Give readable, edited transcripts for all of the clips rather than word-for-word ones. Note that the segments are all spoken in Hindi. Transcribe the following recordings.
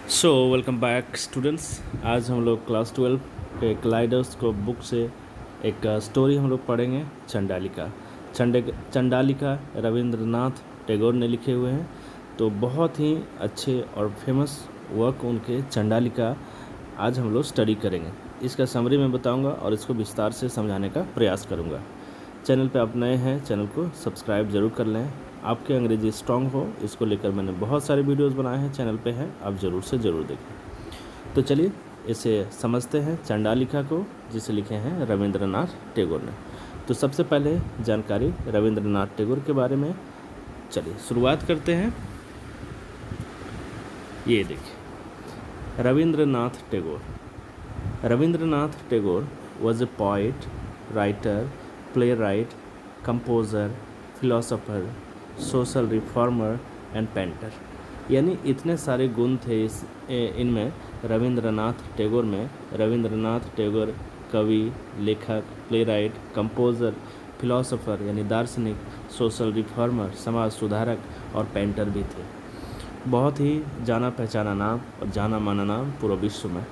So welcome back students. आज हम लोग क्लास 12 के कलाइडोस्कोप बुक से एक स्टोरी हम लोग पढ़ेंगे। चंडालिका रविंद्रनाथ टैगोर ने लिखे हुए हैं। तो बहुत ही अच्छे और फेमस वर्क उनके चंडालिका आज हम लोग स्टडी करेंगे। इसका समरी मैं बताऊंगा और इसको विस्तार से समझाने का प्रयास करूंगा। चैनल पे आप नए हैं, चैनल को सब्सक्राइब ज़रूर कर लें। आपके अंग्रेजी स्ट्रांग हो, इसको लेकर मैंने बहुत सारे वीडियोस बनाए हैं, चैनल पे हैं, आप ज़रूर से ज़रूर देखें। तो चलिए इसे समझते हैं, चंडालिका को, जिसे लिखे हैं रविंद्रनाथ टैगोर ने। तो सबसे पहले जानकारी रविंद्रनाथ टैगोर के बारे में। चलिए शुरुआत करते हैं। ये देखिए, Rabindranath Tagore was a poet, writer, playwright, composer, philosopher, social reformer and painter। यानी इतने सारे गुण थे इनमें रविंद्रनाथ टैगोर में। रविंद्रनाथ टैगोर कवि, लेखक, प्लेराइट, कंपोज़र, फिलोसोफर यानी दार्शनिक, सोशल रिफॉर्मर समाज सुधारक और पेंटर भी थे। बहुत ही जाना पहचाना नाम और जाना माना नाम पूरे विश्व में।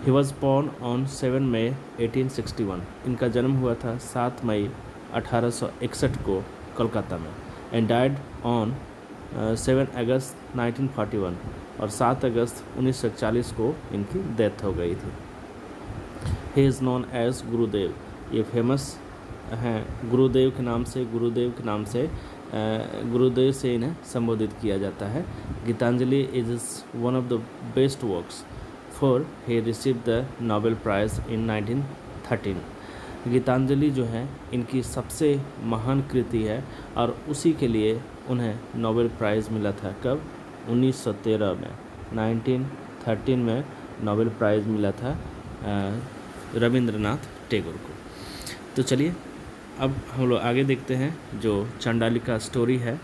He was born on 7 मई 1861। इनका जन्म हुआ था 7 मई 1861 को कोलकाता में। एंड डाइड ऑन 7 अगस्त 1941 और 7 अगस्त 1940 को इनकी डेथ हो गई थी। He is known as गुरुदेव। ये फेमस हैं गुरुदेव के नाम से। गुरुदेव से इन्हें संबोधित किया जाता है। Gitanjali is one of the best works for he receive the Nobel prize in 1913। Gitanjali जो है इनकी सबसे महान कृति है और उसी के लिए उन्हें नोबेल प्राइज़ मिला था। कब? 1913 में, 1913 में नोबेल प्राइज़ मिला था रविंद्रनाथ टैगोर को। तो चलिए अब हम लोग आगे देखते हैं जो चंडालिका स्टोरी है,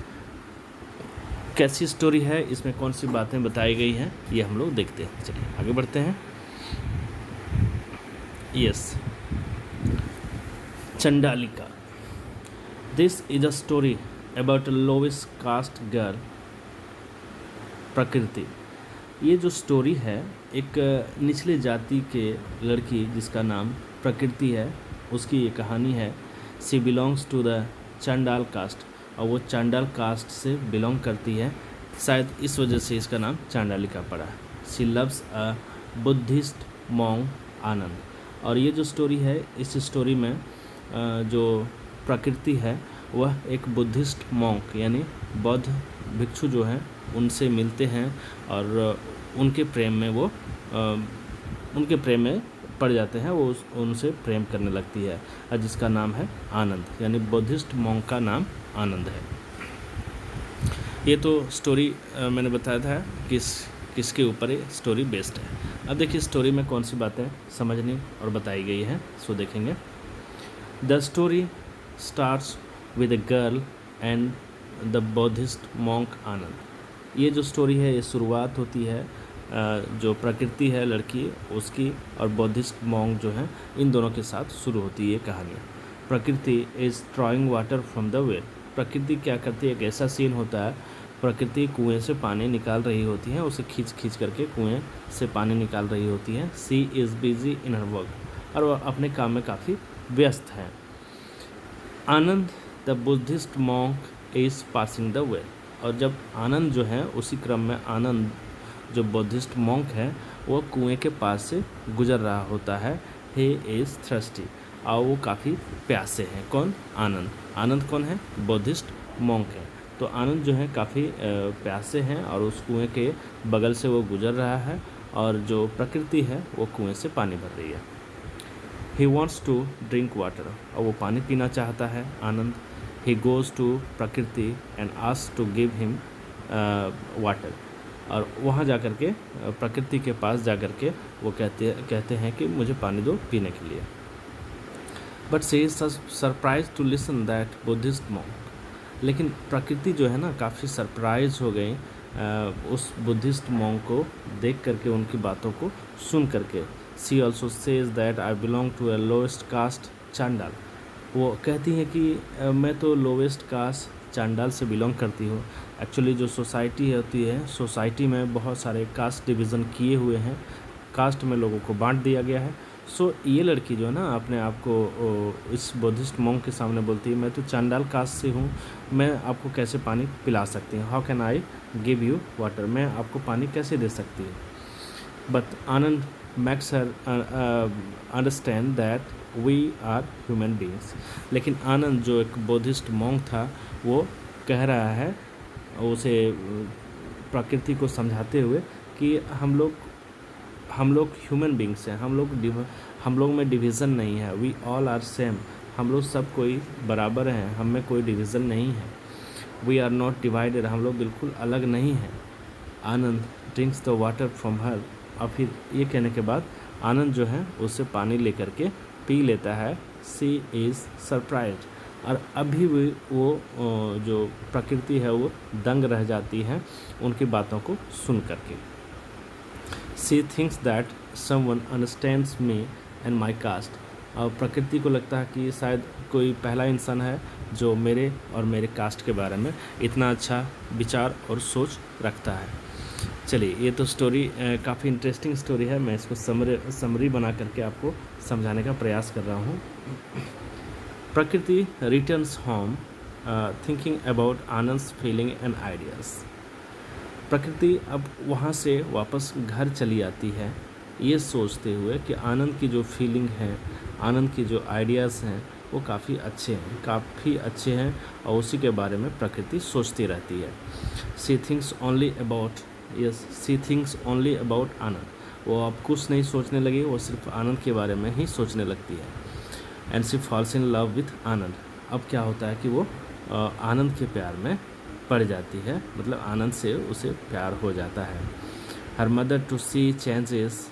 कैसी स्टोरी है, इसमें कौन सी बातें बताई गई हैं, ये हम लोग देखते हैं। चलिए आगे बढ़ते हैं। Yes, Chandalika. This is a story about a lowest caste girl Prakriti. ये जो स्टोरी है एक निचले जाति के लड़की जिसका नाम प्रकृति है, उसकी ये कहानी है। सी बिलोंग्स टू द चंडाल कास्ट, और वो चांडाल कास्ट से बिलोंग करती है। शायद इस वजह से इसका नाम चांडालिका पड़ा। सी लव्स अ बुद्धिस्ट मॉन्क आनंद। और ये जो स्टोरी है, इस स्टोरी में जो प्रकृति है वह एक बुद्धिस्ट मॉन्क यानी बौद्ध भिक्षु जो हैं उनसे मिलते हैं और उनके प्रेम में पड़ जाते हैं। वो उनसे प्रेम करने लगती है और जिसका नाम है आनंद, यानी बुद्धिस्ट मॉन्क का नाम आनंद है। ये तो स्टोरी मैंने बताया था किसके ऊपर ये स्टोरी बेस्ड है। अब देखिए स्टोरी में कौन सी बातें समझनी और बताई गई हैं, सो देखेंगे। The story starts with a girl and the Buddhist monk Anand. ये जो स्टोरी है ये शुरुआत होती है जो प्रकृति है लड़की उसकी और बुद्धिस्ट मॉन्क जो है इन दोनों के साथ शुरू होती है ये कहानी। प्रकृति is drawing water from the well. प्रकृति क्या करती है, एक ऐसा सीन होता है, प्रकृति कुएं से पानी निकाल रही होती है, उसे खींच करके कुएं से पानी निकाल रही होती है। She is busy in her work, और वह अपने काम में काफ़ी व्यस्त है। Anand the Buddhist monk is passing the well, और जब आनंद जो है उसी क्रम में आनंद जो बुद्धिस्ट मॉन्क है वो कुएं के पास से गुजर रहा होता है। ही इज़ थ्रस्टी, और वो काफ़ी प्यासे हैं। कौन? आनंद। आनंद कौन है? बुद्धिस्ट मॉन्क है। तो आनंद जो है काफ़ी प्यासे हैं और उस कुएं के बगल से वो गुजर रहा है और जो प्रकृति है वो कुएं से पानी भर रही है। He wants to drink water, और वो पानी पीना चाहता है Anand. He goes to Prakriti and asks to give him water, और वहाँ जा कर के प्रकृति के पास जा कर के वो कहते हैं कि मुझे पानी दो पीने के लिए। But she is surprise to listen that Buddhist monk. लेकिन प्रकृति जो है ना काफ़ी सरप्राइज हो गई उस बुद्धिस्ट मॉन्क को देख करके, उनकी बातों को सुन करके। She also says that I belong to a lowest caste Chandal. वो कहती हैं कि मैं तो लोवेस्ट कास्ट चांडाल से बिलोंग करती हो। एक्चुअली जो सोसाइटी होती है, सोसाइटी में बहुत सारे कास्ट डिवीज़न किए हुए हैं, कास्ट में लोगों को बांट दिया गया है। सो ये लड़की जो है ना अपने आप को इस बुद्धिस्ट मॉन्क के सामने बोलती है, मैं तो चांडाल कास्ट से हूँ, मैं आपको कैसे पानी पिला सकती हूँ, how can I give you water, मैं आपको पानी कैसे दे सकती हूँ। But Anand makes her understand that we are human beings। लेकिन आनंद जो एक बुद्धिस्ट मॉन्क था वो कह रहा है उसे प्रकृति को समझाते हुए कि हम लोग ह्यूमन बींग्स हैं, हम लोग में डिवीज़न नहीं है, वी ऑल आर सेम, हम लोग सब कोई बराबर हैं, हम में कोई डिवीज़न नहीं है, वी आर नॉट डिवाइडेड, हम लोग बिल्कुल अलग नहीं हैं। Anand drinks the water from her. और फिर ये कहने के बाद आनंद जो है उससे पानी लेकर के पी लेता है। She is surprised. और अभी भी वो जो प्रकृति है वो दंग रह जाती है उनकी बातों को सुन करके। She thinks that someone understands me and my caste. और प्रकृति को लगता है कि शायद कोई पहला इंसान है जो मेरे और मेरे कास्ट के बारे में इतना अच्छा विचार और सोच रखता है। चलिए, ये तो स्टोरी काफ़ी इंटरेस्टिंग स्टोरी है, मैं इसको समरी बना करके आपको समझाने का प्रयास कर रहा हूँ। Prakriti returns home thinking about Anand's feeling and ideas. Prakriti अब वहाँ से वापस घर चली आती है ये सोचते हुए कि आनंद की जो फीलिंग है, आनंद की जो आइडियाज़ हैं वो काफ़ी अच्छे हैं और उसी के बारे में प्रकृति सोचती रहती है। सी थिंक्स ओनली अबाउट आनंद। वो अब कुछ नहीं सोचने लगी, वो सिर्फ आनंद के बारे में ही सोचने लगती है। And she falls in love with Anand. अब क्या होता है कि वो आनंद के प्यार में पड़ जाती है, मतलब आनंद से उसे प्यार हो जाता है। Her mother to see changes,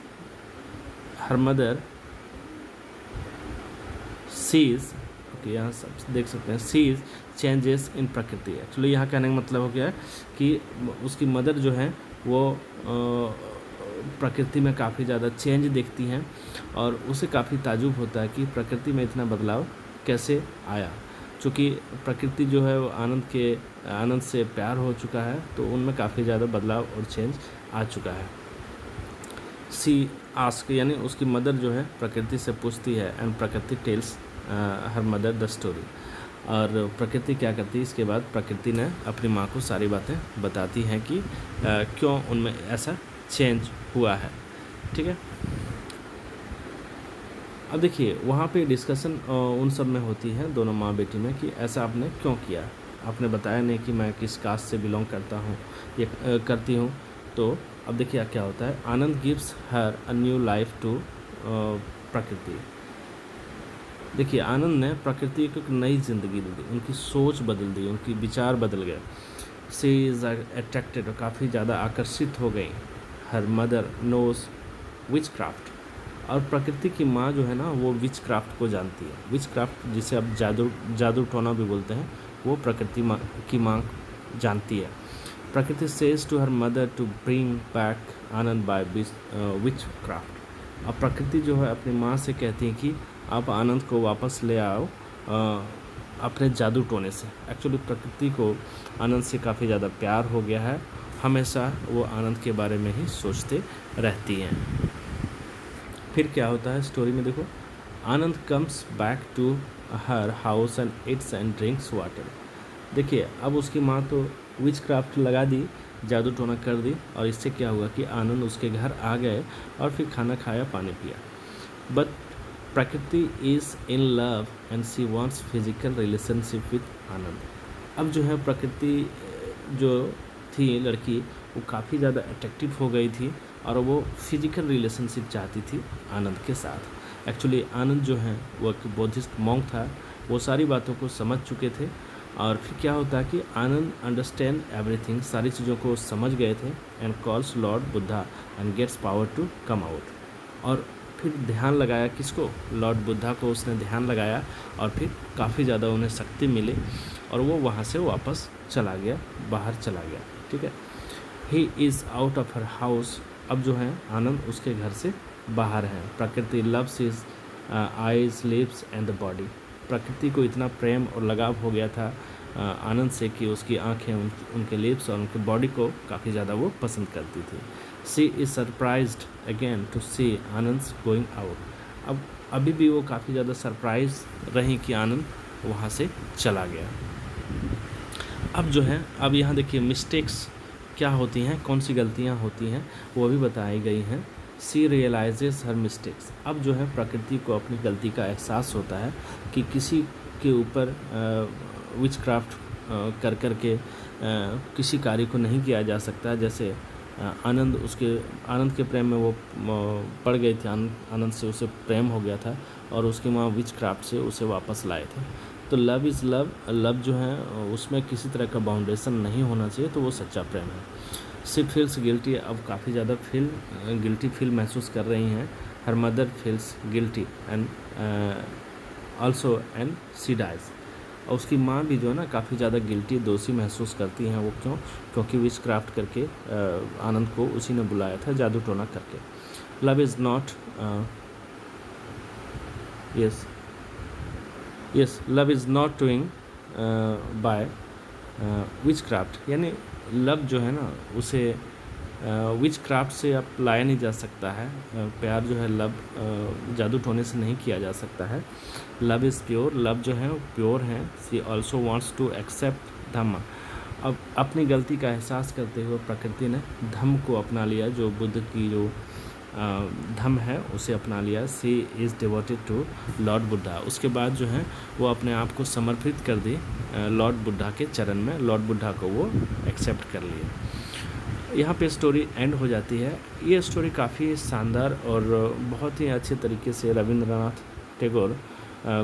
her mother sees, okay यहाँ सब देख सकते हैं, सीज चेंजेस इन प्रकृति। एक्चुअली यहाँ कहने का मतलब हो गया है कि उसकी मदर जो है वो प्रकृति में काफ़ी ज़्यादा चेंज देखती हैं और उसे काफ़ी ताजुब होता है कि प्रकृति में इतना बदलाव कैसे आया। चूँकि प्रकृति जो है वो आनंद से प्यार हो चुका है तो उनमें काफ़ी ज़्यादा बदलाव और चेंज आ चुका है। सी आस्क, यानी उसकी मदर जो है प्रकृति से पूछती है and Prakriti tells her mother the story. और प्रकृति क्या करती है, इसके बाद प्रकृति ने अपनी माँ को सारी बातें बताती हैं कि क्यों उनमें ऐसा चेंज हुआ है। ठीक है, अब देखिए वहाँ पे डिस्कशन उन सब में होती है, दोनों माँ बेटी में, कि ऐसा आपने क्यों किया, आपने बताया नहीं कि मैं किस कास्ट से बिलोंग करता हूँ ये करती हूँ। तो अब देखिए क्या होता है, Anand gives her a new life to Prakriti. देखिए आनंद ने प्रकृति को एक नई जिंदगी दे दी, उनकी सोच बदल दी, उनकी विचार बदल गए। सी इज़ अट्रैक्टेड, काफ़ी ज़्यादा आकर्षित हो गई। हर मदर नोज विच क्राफ्ट। और प्रकृति की माँ जो है ना वो विच क्राफ्ट को जानती है। विच क्राफ्ट जिसे अब जादू टोना भी बोलते हैं, वो प्रकृति की माँ जानती है। Prakriti says to her mother to bring back Anand by witchcraft. अब प्रकृति जो है अपनी माँ से कहती है कि आप आनंद को वापस ले आओ अपने जादू टोने से। एक्चुअली प्रकृति को आनंद से काफ़ी ज़्यादा प्यार हो गया है, हमेशा वो आनंद के बारे में ही सोचते रहती हैं। फिर क्या होता है स्टोरी में, देखो Anand comes back to her house and it's and drinks water. देखिए अब उसकी माँ तो विच क्राफ्ट लगा दी, जादू टोना कर दी, और इससे क्या हुआ कि आनंद उसके घर आ गए और फिर खाना खाया, पानी पिया। But Prakriti is in love and she wants physical relationship with Anand. अब जो है प्रकृति जो थी लड़की वो काफ़ी ज़्यादा अट्रैक्टिव हो गई थी और वो फिजिकल रिलेशनशिप चाहती थी आनंद के साथ। एक्चुअली आनंद जो है वो एक बुद्धिस्ट मॉन्क था, वो सारी बातों को समझ चुके थे। और फिर क्या होता है कि आनंद अंडरस्टैंड एवरीथिंग, सारी चीज़ों को समझ गए थे, and calls lord Buddha and gets power to come out. और फिर ध्यान लगाया किसको, लॉर्ड बुद्धा को उसने ध्यान लगाया और फिर काफ़ी ज़्यादा उन्हें शक्ति मिली और वो वहाँ से वापस चला गया, बाहर चला गया। ठीक है, he is out of her house. अब जो है आनंद उसके घर से बाहर है। प्रकृति loves his eyes lips and the body. प्रकृति को इतना प्रेम और लगाव हो गया था आनंद से कि उसकी आँखें उनके लिप्स और उनके बॉडी को काफ़ी ज़्यादा वो पसंद करती थी। She is surprised again to see Anand going out. अब अभी भी वो काफ़ी ज़्यादा सरप्राइज रही कि आनंद वहाँ से चला गया। अब जो है, अब यहाँ देखिए मिस्टेक्स क्या होती हैं, कौन सी गलतियाँ होती हैं वो भी बताई गई हैं। सी रियलाइजेस हर मिस्टेक्स। अब जो है प्रकृति को अपनी गलती का एहसास होता है कि किसी के ऊपर विच क्राफ्ट कर कर के किसी कार्य को नहीं किया जा सकता। जैसे आनंद के प्रेम में वो पड़ गई थी, आनंद से उसे प्रेम हो गया था और उसके वहाँ विच क्राफ्ट से उसे वापस लाए थे। तो लव इज़ लव, लव जो है उसमें किसी तरह का बाउंडेशन नहीं होना चाहिए, तो वो सच्चा प्रेम है। She feels guilty. अब काफ़ी ज़्यादा गिल्टी फील महसूस कर रही हैं। Her mother feels guilty and also and she dies. और उसकी माँ भी जो है ना काफ़ी ज़्यादा गिल्टी, दोषी महसूस करती हैं। वो क्यों? क्योंकि विच क्राफ्ट करके आनंद को उसी ने बुलाया था, जादू टोना करके। Love is not yes love is not doing by which craft. यानी लव जो है ना उसे विच क्राफ्ट से आप लाया नहीं जा सकता है। प्यार जो है लव जादू टोने से नहीं किया जा सकता है। Love is pure. लव जो है प्योर है। सी ऑल्सो वांट्स टू एक्सेप्ट धम्म। अब अपनी गलती का एहसास करते हुए प्रकृति ने धम्म को अपना लिया, जो बुद्ध की जो धम्म है उसे अपना लिया। She is devoted to Lord Buddha. उसके बाद जो है वो अपने आप को समर्पित कर दी लॉर्ड बुद्धा के चरण में। लॉर्ड बुद्धा को वो एक्सेप्ट कर लिए। यहाँ पे स्टोरी एंड हो जाती है। ये स्टोरी काफ़ी शानदार और बहुत ही अच्छे तरीके से रविंद्रनाथ टैगोर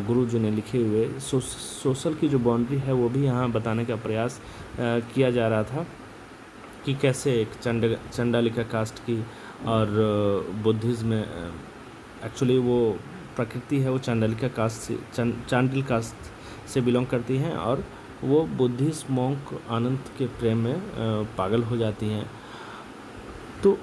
गुरु जी ने लिखे हुए सोशल की जो बाउंड्री है वो भी यहाँ बताने का प्रयास किया जा रहा था कि कैसे एक चंडालिका कास्ट की और बुद्धिज़्म में एक्चुअली वो प्रकृति है वो चांडालिका कास्ट से चांडिल कास्ट से बिलोंग करती हैं और वो बुद्धिस्ट मॉन्क आनंद के प्रेम में पागल हो जाती हैं। तो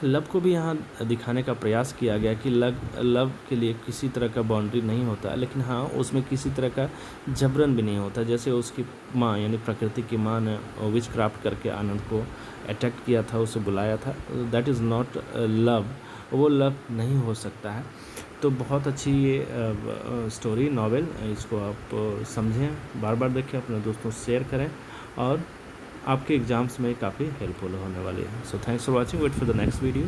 लव को भी यहाँ दिखाने का प्रयास किया गया कि लव के लिए किसी तरह का बाउंड्री नहीं होता, लेकिन हाँ उसमें किसी तरह का जबरन भी नहीं होता। जैसे उसकी माँ यानी प्रकृति की माँ ने विच क्राफ्ट करके आनंद को अटैक किया था, उसे बुलाया था, दैट इज़ नॉट लव। वो लव नहीं हो सकता है। तो बहुत अच्छी ये स्टोरी नॉवेल, इसको आप समझें, बार बार देखें, अपने दोस्तों से शेयर करें और आपके एग्ज़ाम्स में काफ़ी हेल्पफुल होने वाली है। So thanks for watching, wait for the next video.